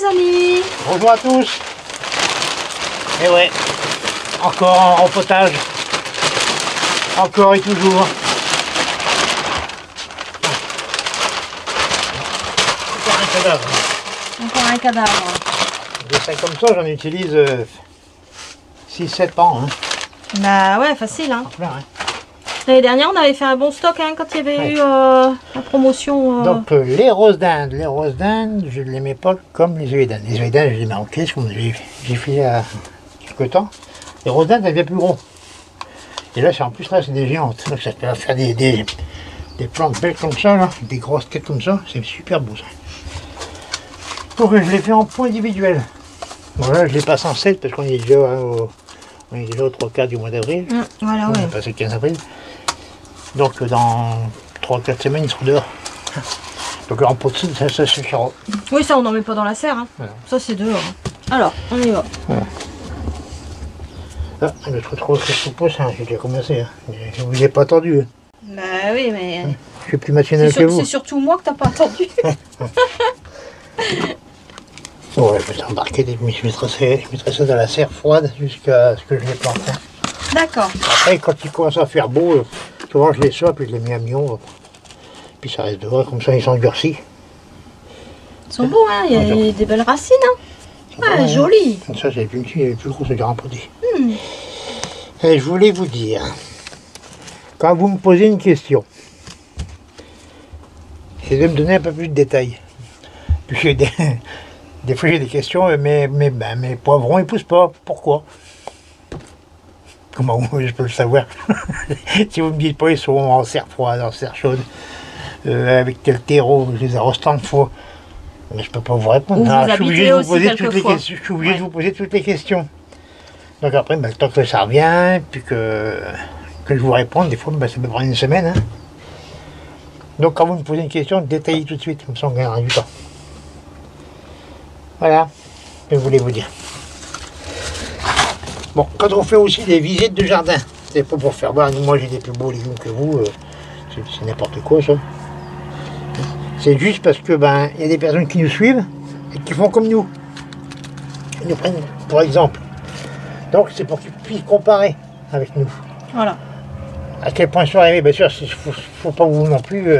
les amis. Bonjour à tous. Et ouais, encore en rempotage. Encore et toujours. Encore un cadavre. Encore un cadavre. Des sacs comme ça, j'en utilise 6-7 ans. Hein. Bah ouais, facile. Hein. Plein, hein. L'année dernière, on avait fait un bon stock hein, quand il y avait eu la promotion. Donc les roses d'Inde, je ne les mets pas comme les œillets d'Inde. Les œillets d'Inde, je les mets en caisse, comme j'ai fait il y a quelques temps. Les roses d'Inde, elles viennent plus gros. Et là, en plus, là, c'est des géantes. Donc ça peut faire des plantes belles comme ça, là, des grosses têtes comme ça. C'est super beau, ça. Donc je les fais en points individuels. Voilà, je les passe en 7 parce qu'on est déjà au 3/4 du mois d'avril. Voilà, On ouais. a passé le 15 avril. Donc dans 3-4 semaines, ils seront dehors. Donc en pot de soude, ça suffira. Oui, ça, on n'en met pas dans la serre. Hein. Voilà. Ça, c'est dehors. Alors, on y va. Voilà. Ah, le truc trop que je pousse, hein, j'ai déjà commencé. Hein. Je vous ai pas attendu. Hein. Bah oui, mais... Je suis plus matinal que vous. C'est surtout moi que t'as pas attendu. Ouais, je vais t'embarquer, je mettrai ça dans la serre froide jusqu'à ce que je les plante. Hein. D'accord. Après, quand il commence à faire beau, souvent je les sors, puis je les mets à mi-ombre. Puis ça reste dehors, comme ça ils s'endurcissent. Ils sont beaux, hein. Il y a des belles racines. Hein. Ah, joli. Ça, c'est plus gros, c'est du rempoté. Et je voulais vous dire, quand vous me posez une question, c'est de me donner un peu plus de détails. Puis des fois j'ai des questions, mais mes poivrons ils poussent pas. Pourquoi? Comment je peux le savoir? Si vous me dites pas, ils sont en serre froide, en serre chaude, avec tel terreau, je les arrose tant de fois. Mais je peux pas vous répondre. Je suis obligé de vous poser toutes les questions. Donc après, le temps que ça revient, puis que je vous réponde, des fois, ça peut prendre une semaine. Hein. Donc quand vous me posez une question, détaillez tout de suite, comme ça on gagnera du temps. Voilà, je voulais vous dire. Bon, quand on fait aussi des visites de jardin, c'est pas pour faire voir, moi j'ai des plus beaux légumes que vous, c'est n'importe quoi ça. C'est juste parce que il y a des personnes qui nous suivent et qui font comme nous. Ils nous prennent pour exemple. Donc c'est pour qu'ils puissent comparer avec nous. Voilà. À quel point ils sont arrivés, bien sûr, il ne faut pas vous non plus,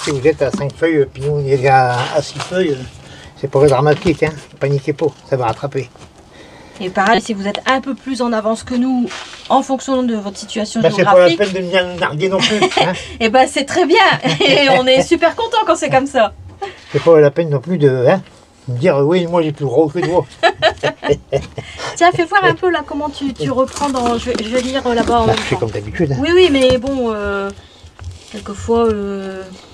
si vous êtes à 5 feuilles, puis nous on est à 6 feuilles, c'est pas dramatique, hein. Paniquez pas, ça va rattraper. Et pareil, si vous êtes un peu plus en avance que nous, en fonction de votre situation C'est pas la géographique, peine de me narguer non plus. Hein. et ben c'est très bien. Et on est super content quand c'est comme ça. C'est pas la peine non plus de me dire oui, moi j'ai plus gros que toi. Tiens, fais voir un peu là comment tu reprends dans. Je vais lire là-bas en même Je fais temps. comme d'habitude. Hein. Oui, oui, mais bon, quelquefois,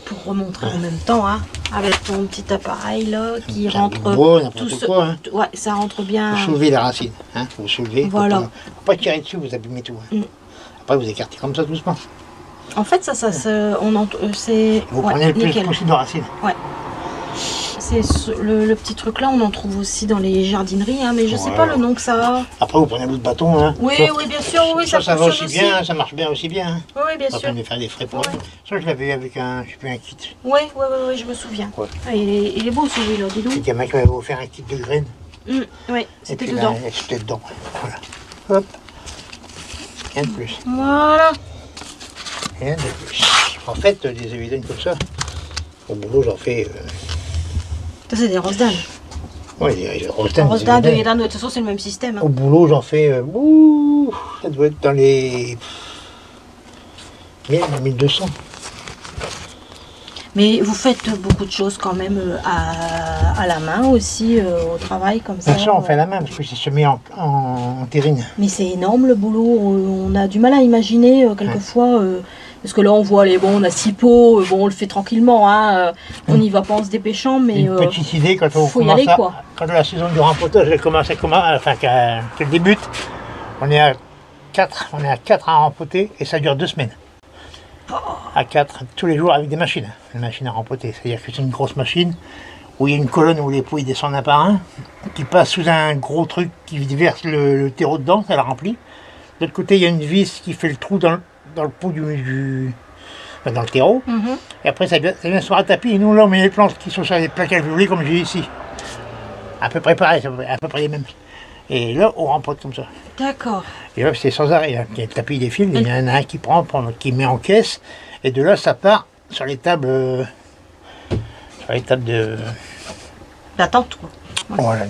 pour remontrer en même temps, hein, avec ton petit appareil là qui rentre. N'importe quoi. Hein. Ouais, ça rentre bien. Vous soulevez la racine. Hein. Vous soulevez. Voilà. Faut pas tirer dessus, vous abîmez tout. Hein. Après, vous écartez comme ça doucement. En fait, c'est. Vous ouais, prenez le plus nickel. possible de racines. Ouais. C'est le petit truc là, on en trouve aussi dans les jardineries, hein, mais je sais pas le nom que ça a. Après, vous prenez un bout de bâton. Hein. Oui, oui, bien sûr, oui, ça va fonctionne aussi bien, ça marche bien aussi bien. Hein. Oui, oui, bien Pas sûr. besoin de faire des frais pour Ouais. ça. Je l'avais avec un kit. Oui, oui, oui, je me souviens. Ouais. Ah, il est beau celui-là, dis donc. C'est quelqu'un qui m'avait offert un kit de graines. Oui, c'était Et puis, dedans. c'était dedans. Voilà. Hop. Rien de plus. Voilà. Rien de plus. En fait, des évidents comme ça, au boulot, j'en fais. Ça, c'est des roses d'Inde. Oui, les roses d'Inde. Roses d'Inde, de toute façon, c'est le même système. Hein. Au boulot, j'en fais. Ça doit être dans les 1000, 1200. Mais vous faites beaucoup de choses quand même à la main aussi, au travail comme ça. Ça, on fait à la main, parce que c'est semé en terrine. Mais c'est énorme le boulot. On a du mal à imaginer quelquefois. Parce que là, on voit on a 6 pots, on le fait tranquillement, hein, on n'y va pas en se dépêchant, mais Une petite idée, quand on faut y commence aller, quoi. quand la saison du rempotage elle commence qu'elle débute, on est à 4 à rempoter et ça dure 2 semaines. À 4, tous les jours avec des machines à rempoter. C'est-à-dire que c'est une grosse machine où il y a une colonne où les pots ils descendent un par un, qui passe sous un gros truc qui verse le terreau dedans, ça la remplit. De l'autre côté, il y a une vis qui fait le trou dans le pot dans le terreau. Et après, ça vient sur un tapis. Et nous, là, on met les plantes qui sont sur les plaques alvéolées, comme j'ai ici. À peu près pareil, à peu près les mêmes. Et là, on rempote comme ça. D'accord. Et là, c'est sans arrêt. Là. Il y a le tapis des fils, il y en a un qui prend, qui met en caisse. Et de là, ça part sur les tables, de... D'attente, quoi. Voilà,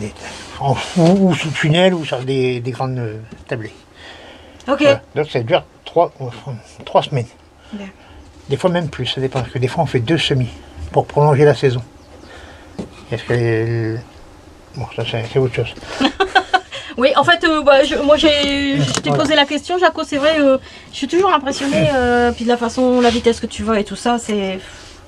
ou sous tunnel, ou sur des grandes tablées. Ok. Voilà. Donc ça dure 3 semaines. Bien. Des fois même plus, ça dépend. Parce que des fois, on fait 2 semis pour prolonger la saison. Est-ce que... Bon, ça, c'est autre chose. Oui, en fait, moi, je t'ai posé la question, Jaco, c'est vrai, je suis toujours impressionnée, puis de la façon, la vitesse que tu vas et tout ça, c'est...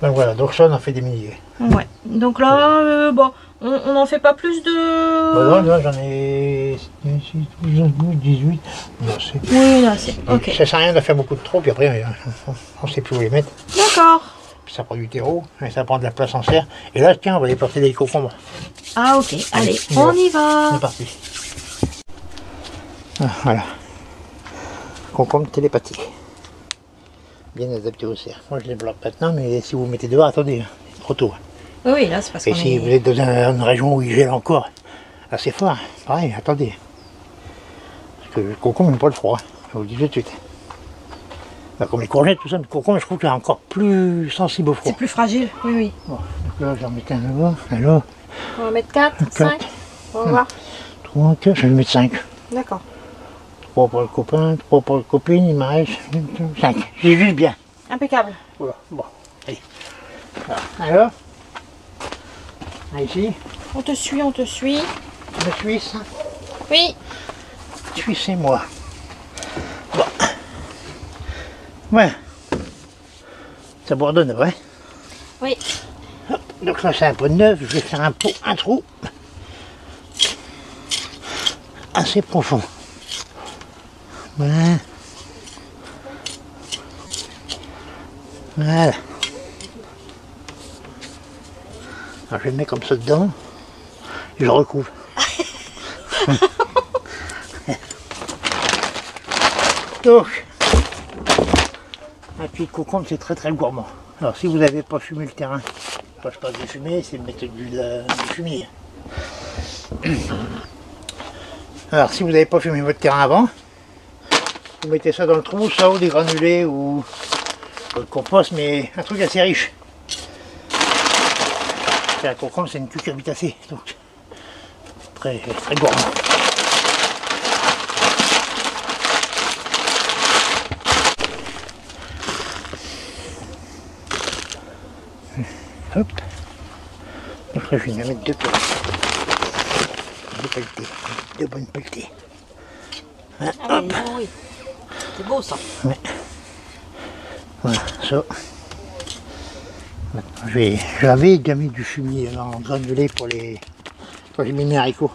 Donc voilà, donc ça, on en fait des milliers. Ouais, donc là, bon, on n'en fait pas plus de... Bah non, j'en ai 18. Non, oui, là, c'est... Ok. Ça sert à rien de faire beaucoup de trop, puis après, on ne sait plus où les mettre. D'accord. Puis ça prend du terreau, et ça prend de la place en serre. Et là, tiens, on va aller porter des concombres. Ah, ok, allez, on y va. C'est parti. Ah, voilà. Concombre télépathique. Bien adapté au cerf. Moi, je les bloque maintenant, mais si vous mettez dehors, attendez, c'est trop tôt. Oui, là, c'est parce Et qu'on si est... vous êtes dans une région où il gèle encore assez fort, pareil, attendez. Parce que le concombre n'aime pas le froid, je vous le dis tout de suite. Bah, comme les courgettes, tout ça, mais le concombre, je trouve qu'il est encore plus sensible au froid. C'est plus fragile, oui, oui. Bon, donc là, j'en mettais un là-bas, un là. On va mettre 4, 5, on va voir. 3, 4, je vais mettre 5. D'accord. 3 pour le copain, 3 pour la copine, il m'en reste 5. J'ai juste bien. Impeccable. Voilà, bon, allez. Alors, ici, On te suit, on te suit. le Suisse. Oui. Suisse et moi. Bon. Ouais. Ça bourdonne, ouais. Oui. Hop. Donc là, c'est un pot neuf. Je vais faire un trou assez profond. Voilà. Voilà. Alors, je le mets comme ça dedans. Et je recouvre. Donc, un pied de concombre, c'est très très gourmand. Alors, si vous n'avez pas fumé le terrain, quand je parle de fumer, c'est de mettre du fumier. Alors, si vous n'avez pas fumé votre terrain avant, vous mettez ça dans le trou, ça ou des granulés ou le compost, mais un truc assez riche. Un concombre, c'est une cucurbitacée, donc très très gourmand. Hop. Donc là, je viens de mettre 2 pelletées. 2 pelletées. 2 bonnes pelletées. Hein, Ah oui, oui. C'est beau ça. ouais. Voilà, ça. Maintenant, j'avais déjà mis du fumier en granulé pour les... quand j'ai mis mes haricots.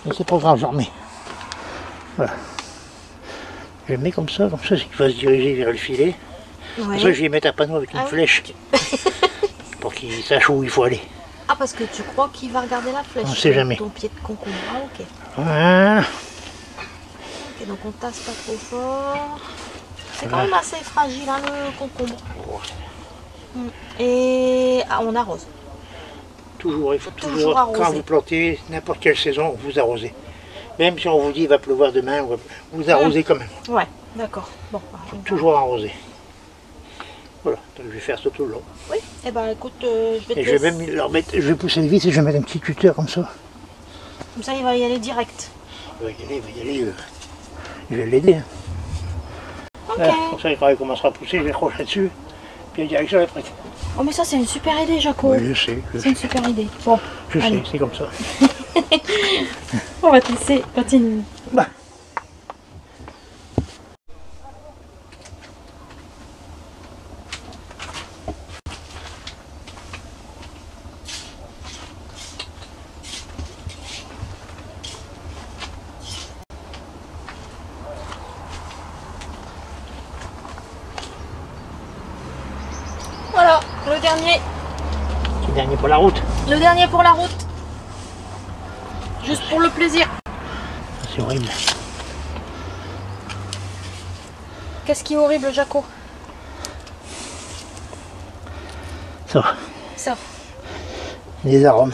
Mais c'est pas grave, j'en remets. Voilà. Je le mets comme ça c'est qu'il va se diriger vers le filet. Ouais. Pour ça, je vais mettre un panneau avec une flèche pour qu'il sache où il faut aller. Ah, parce que tu crois qu'il va regarder la flèche. On sait jamais. Ton pied de concombre. Ah, ok. Voilà. Ok, donc on tasse pas trop fort. C'est quand même assez fragile, hein, le concombre. Et on arrose. Toujours, il faut toujours Toujours arroser. quand vous plantez, n'importe quelle saison, vous arrosez. Même si on vous dit il va pleuvoir demain, vous arrosez quand même. Ouais, d'accord. Bon, Toujours arroser. Voilà, donc je vais faire ça tout le long. oui, et ben écoute, je vais te Et je vais même leur mettre, je vais pousser le vis et je vais mettre un petit tuteur comme ça. Comme ça, il va y aller direct. Il va y aller, je vais l'aider. Hein. Ok. Voilà, pour ça, quand il commencera à pousser, je vais accrocher dessus, puis la direction est prête. Oh, mais ça, c'est une super idée, Jaco. Oui, je sais. C'est une super idée. Bon, Je allez. sais, c'est comme ça. On va te laisser continuer. Bah. Voilà, le dernier. C'est le dernier pour la route. Le dernier pour la route. Juste pour le plaisir. C'est horrible. Qu'est-ce qui est horrible, Jaco? Ça. Ça. Les arômes.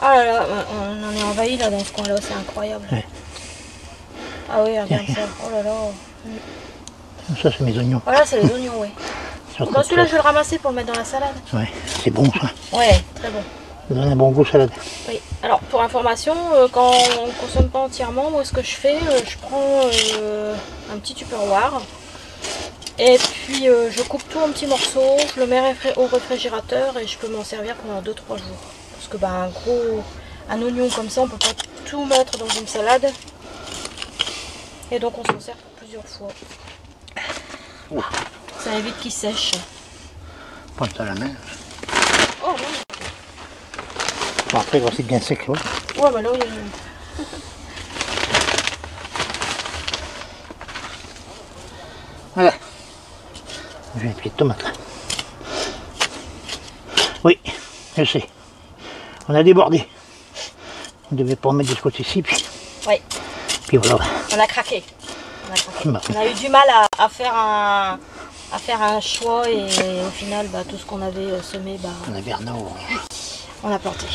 Ah là là, on en est envahi là dans ce coin là, c'est incroyable. Ouais. Ah oui, regarde ça, oh là là. Ça c'est mes oignons. Voilà, c'est les oignons, oui. Bon, celui-là je vais le ramasser pour le mettre dans la salade. Ouais, c'est bon ça. Ouais, très bon. Ça donne un bon goût salade. Oui. Alors pour information, quand on ne consomme pas entièrement, moi ce que je fais, je prends un petit tupperware et puis je coupe tout en petits morceaux, je le mets au réfrigérateur et je peux m'en servir pendant 2-3 jours. Parce que bah, un oignon comme ça, on peut pas tout mettre dans une salade. Et donc on s'en sert pour plusieurs fois. Ouh. Ça évite qu'il sèche. Prends ça à la main. Oh non. Bon, après quand c'est bien sec, ouais. Ouais, mais là il y a... Voilà. J'ai un pied de tomate là. Oui, je sais. On a débordé. On devait pas en mettre de ce côté-ci, puis Oui, voilà. on a craqué. On a craqué. Bah. On a eu du mal à faire un choix et au final, bah, tout ce qu'on avait semé, bah, On a Verneau. on a planté.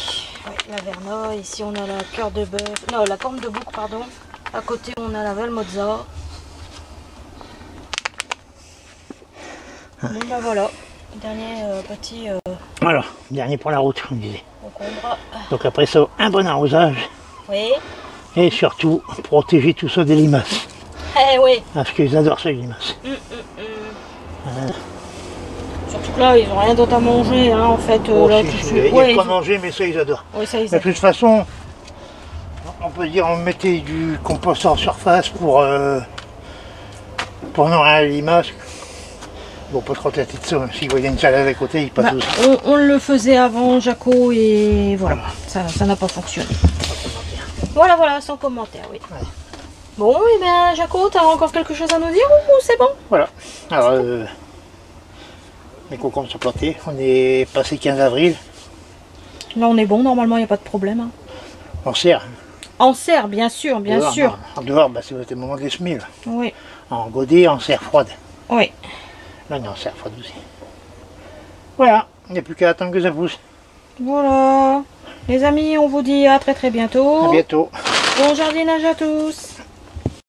Ouais, la Verna, ici on a la cœur de bœuf, non la corne de bouc pardon. À côté on a la Valmozza. Bon bah voilà, dernier petit Voilà, dernier pour la route, on disait. concombre. Donc après ça, un bon arrosage. Oui, Et surtout, protéger tout ça des limaces. eh oui. Parce qu'ils adorent ça, les limaces. Voilà. Surtout que là ils ont rien d'autre à manger hein, en fait. Oh, Là, si, tout de si, suite. il y a Ouais, quoi manger, mais ça, ils adorent. oui, ça ils De toute façon, on peut dire on mettait du compost en surface pour nourrir les limaces. Bon, pas trop tâter de ça, même s'ils voyaient une salade à côté, ils passent bah, aussi. on le faisait avant Jaco et voilà, ça n'a pas fonctionné. Voilà, sans commentaire, oui. Ouais. Bon, et bien Jaco, t'as encore quelque chose à nous dire ou c'est bon? Voilà. Alors, les concombres sont plantés. On est passé 15 avril. Là on est bon, normalement il n'y a pas de problème. Hein. On serre. En serre, bien sûr, bien Dehors, sûr. non. En dehors, bah, c'est le moment des semis. Là. Oui, En godet, en serre froide. oui. Là, on est en serre froide aussi. Voilà. Il n'y a plus qu'à attendre que ça pousse. Voilà. Les amis, on vous dit à très bientôt. À bientôt. Bon jardinage à tous.